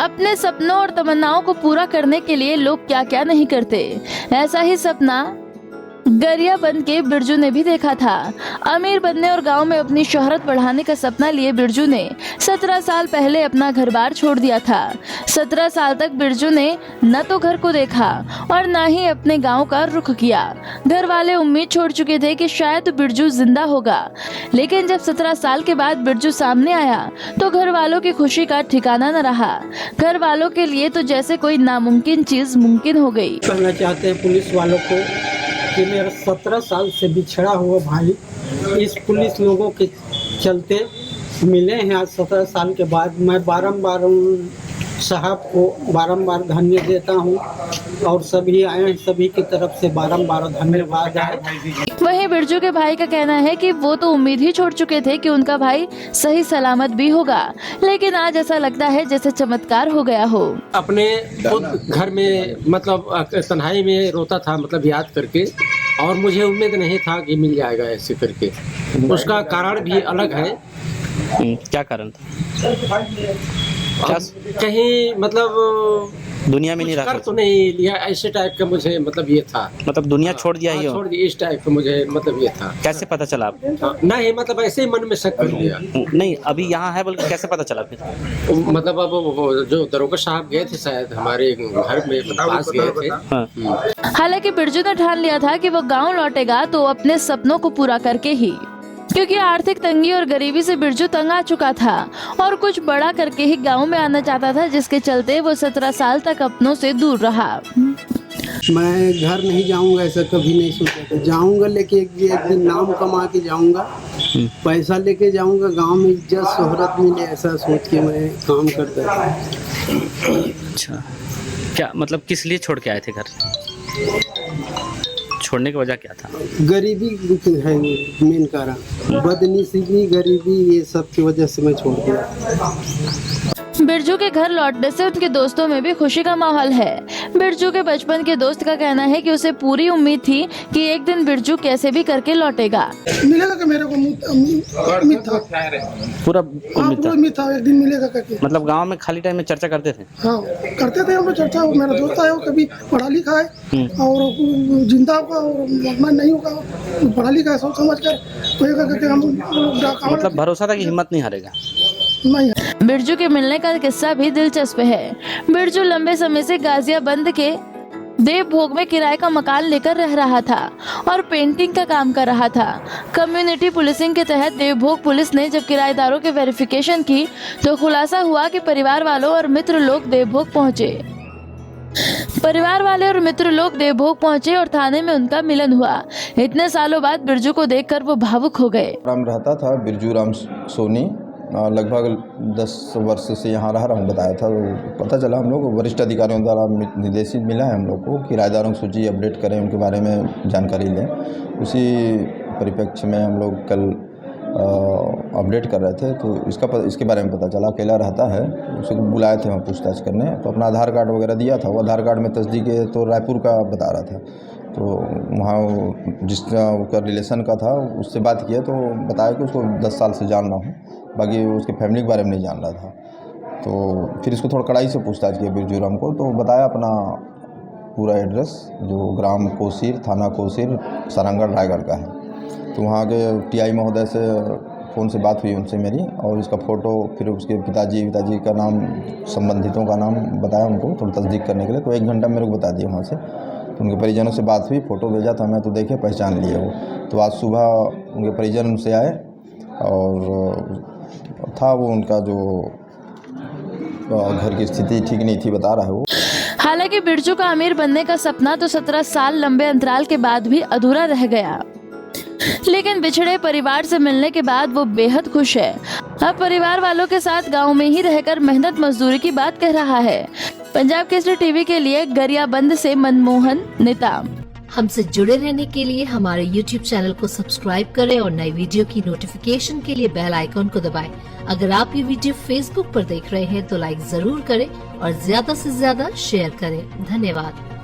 अपने सपनों और तमन्नाओं को पूरा करने के लिए लोग क्या क्या नहीं करते। ऐसा ही सपना गरियाबंद के बिरजू ने भी देखा था। अमीर बनने और गांव में अपनी शोहरत बढ़ाने का सपना लिए बिरजू ने 17 साल पहले अपना घर बार छोड़ दिया था। 17 साल तक बिरजू ने न तो घर को देखा और न ही अपने गांव का रुख किया। घर वाले उम्मीद छोड़ चुके थे कि शायद बिरजू जिंदा होगा, लेकिन जब 17 साल के बाद बिरजू सामने आया तो घर वालों की खुशी का ठिकाना न रहा। घर वालों के लिए तो जैसे कोई नामुमकिन चीज मुमकिन हो गई। कहना चाहते हैं पुलिस वालों को कि मेरा 17 साल से बिछड़ा हुआ भाई इस पुलिस लोगों के चलते मिले हैं। आज 17 साल के बाद मैं बारंबार उन साहब को बारंबार धन्य देता हूं और सभी आए हैं, सभी की तरफ से बारंबार धन्यवाद है। वहीं बिरजू के भाई का कहना है कि वो तो उम्मीद ही छोड़ चुके थे कि उनका भाई सही सलामत भी होगा, लेकिन आज ऐसा लगता है जैसे चमत्कार हो गया हो। अपने खुद घर में मतलब तन्हाई में रोता था, मतलब याद करके, और मुझे उम्मीद नहीं था कि मिल जाएगा ऐसे करके। उसका कारण भी अलग है। क्या कारण था? कहीं मतलब दुनिया में नहीं रहा कर तो नहीं लिया, ऐसे टाइप का मुझे मतलब ये था। मतलब दुनिया छोड़ दिया ही हो? छोड़ दिया, इस टाइप का मुझे मतलब ये था। कैसे पता चला आप? नहीं मतलब ऐसे ही मन में शक कर लिया। नहीं अभी यहाँ है बल्कि कैसे पता चला फिर? मतलब अब वो जो दरोगा साहब गए थे शायद हमारे घर में पास गए थे। हाँ। हालांकि बिरजू ने ठान लिया था कि वो गाँव लौटेगा तो अपने सपनों को पूरा करके ही, क्योंकि आर्थिक तंगी और गरीबी से बिरजू तंग आ चुका था और कुछ बड़ा करके ही गांव में आना चाहता था, जिसके चलते वो 17 साल तक अपनों से दूर रहा। मैं घर नहीं जाऊंगा ऐसा कभी नहीं सोचा था। जाऊंगा लेके एक दिन नाम कमा के जाऊंगा, पैसा लेके जाऊंगा, गांव में इज्जत शोहरत मिले, ऐसा सोच के मैं काम करता था। अच्छा, क्या मतलब किस लिए छोड़ के आए थे घर? छोड़ने की वजह क्या था? गरीबी है मेन कारण, बदनसीबी, गरीबी, ये सब की वजह से मैं छोड़ दिया। बिरजू के घर लौटने से उनके दोस्तों में भी खुशी का माहौल है। बिरजू के बचपन के दोस्त का कहना है कि उसे पूरी उम्मीद थी कि एक दिन बिरजू कैसे भी करके लौटेगा। मिलेगा कि मेरे को उम्मीद था, पूरा उम्मीद था एक दिन मिलेगा करके। मतलब गांव में खाली टाइम में चर्चा करते थे? हाँ करते थे हम लोग चर्चा। मेरा दोस्त है वो कभी पढ़ा लिखा है और जिंदा होगा और मरना नहीं होगा, पढ़ा लिखा है सोच समझ कर हम मतलब भरोसा था कि हिम्मत नहीं हारेगा। नहीं। बिरजू के मिलने का किस्सा भी दिलचस्प है। बिरजू लंबे समय से गाजियाबंद के देवभोग में किराए का मकान लेकर रह रहा था और पेंटिंग का काम कर रहा था। कम्युनिटी पुलिसिंग के तहत देवभोग पुलिस ने जब किराएदारों की वेरिफिकेशन की तो खुलासा हुआ कि परिवार वालों और मित्र लोग देवभोग पहुंचे। परिवार वाले और मित्र लोग देवभोग पहुंचे और थाने में उनका मिलन हुआ। इतने सालों बाद बिरजू को देखकर वो भावुक हो गए। राम रहता था बिरजू राम सोनी, लगभग 10 वर्ष से यहाँ रहा हूँ बताया था। पता चला हम लोग वरिष्ठ अधिकारियों द्वारा निर्देशित मिला है हम लोग को किराएदारों की सूची अपडेट करें, उनके बारे में जानकारी लें। उसी परिप्रेक्ष्य में हम लोग कल अपडेट कर रहे थे तो इसके बारे में पता चला। अकेला रहता है, उसे बुलाए थे वहाँ पूछताछ करने, तो अपना आधार कार्ड वगैरह दिया था। वो आधार कार्ड में तस्दीक है तो रायपुर का बता रहा था, तो वहाँ जिसका रिलेशन का था उससे बात किया तो बताया कि उसको 10 साल से जान रहा हूँ, बाकी उसके फैमिली के बारे में नहीं जान रहा था। तो फिर इसको थोड़ा कड़ाई से पूछताछ किया बिरजू राम को, तो बताया अपना पूरा एड्रेस जो ग्राम कोसीर, थाना कोसीर, सारंगढ़, रायगढ़ का है। तो वहाँ के टीआई महोदय से फ़ोन से बात हुई उनसे मेरी, और इसका फ़ोटो, फिर उसके पिताजी का नाम, संबंधितों का नाम बताया उनको थोड़ी तस्दीक करने के लिए। तो 1 घंटा मेरे को बता दिया वहाँ से। तो उनके परिजनों से बात हुई, फ़ोटो भेजा था मैं, तो देखे पहचान लिए वो। तो आज सुबह उनके परिजन उनसे आए और था वो उनका जो घर की स्थिति ठीक नहीं थी बता रहा है वो। हालांकि बिरजू का अमीर बनने का सपना तो 17 साल लंबे अंतराल के बाद भी अधूरा रह गया, लेकिन बिछड़े परिवार से मिलने के बाद वो बेहद खुश है। अब परिवार वालों के साथ गांव में ही रहकर मेहनत मजदूरी की बात कह रहा है। पंजाब केसरी टीवी के लिए गरियाबंद से मनमोहन नेता। हमसे जुड़े रहने के लिए हमारे YouTube चैनल को सब्सक्राइब करें और नई वीडियो की नोटिफिकेशन के लिए बेल आइकॉन को दबाएं। अगर आप ये वीडियो Facebook पर देख रहे हैं तो लाइक जरूर करें और ज्यादा से ज्यादा शेयर करें। धन्यवाद।